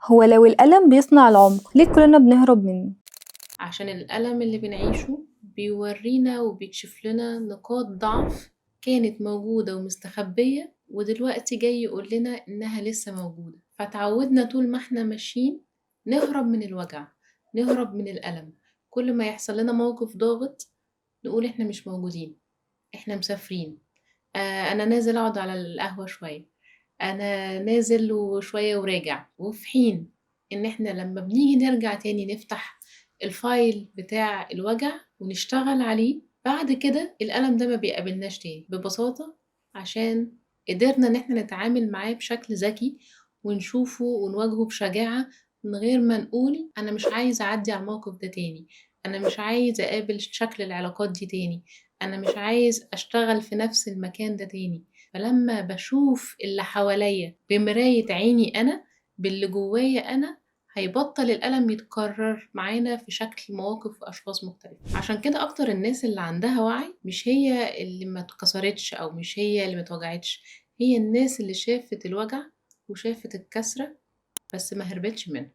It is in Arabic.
هو لو الألم بيصنع العمق ليه كلنا بنهرب منه؟ عشان الألم اللي بنعيشه بيورينا وبيكشف لنا نقاط ضعف كانت موجودة ومستخبية، ودلوقتي جاي يقول لنا إنها لسه موجودة. فتعودنا طول ما احنا ماشيين نهرب من الوجع، نهرب من الألم. كل ما يحصل لنا موقف ضاغط نقول احنا مش موجودين، احنا مسافرين، أنا نازل أقعد على القهوة شوية، أنا نازل وشوية وراجع. وفي حين إن إحنا لما بنيجي نرجع تاني نفتح الفايل بتاع الوجع ونشتغل عليه، بعد كده الألم ده ما بيقابلناش تاني ببساطة، عشان قدرنا إن إحنا نتعامل معاه بشكل ذكي ونشوفه ونواجهه بشجاعة، من غير ما نقول أنا مش عايز أعدي على الموقف ده تاني، أنا مش عايز أقابل شكل العلاقات دي تاني، أنا مش عايز أشتغل في نفس المكان ده تاني. فلما بشوف اللي حواليا بمراية عيني أنا، باللي جوايا أنا، هيبطل الألم يتكرر معانا في شكل مواقف وأشخاص مختلفة. عشان كده أكتر الناس اللي عندها وعي مش هي اللي ما اتكسرتش أو مش هي اللي ما اتوجعتش، هي الناس اللي شافت الوجع وشافت الكسرة بس ما هربتش منها.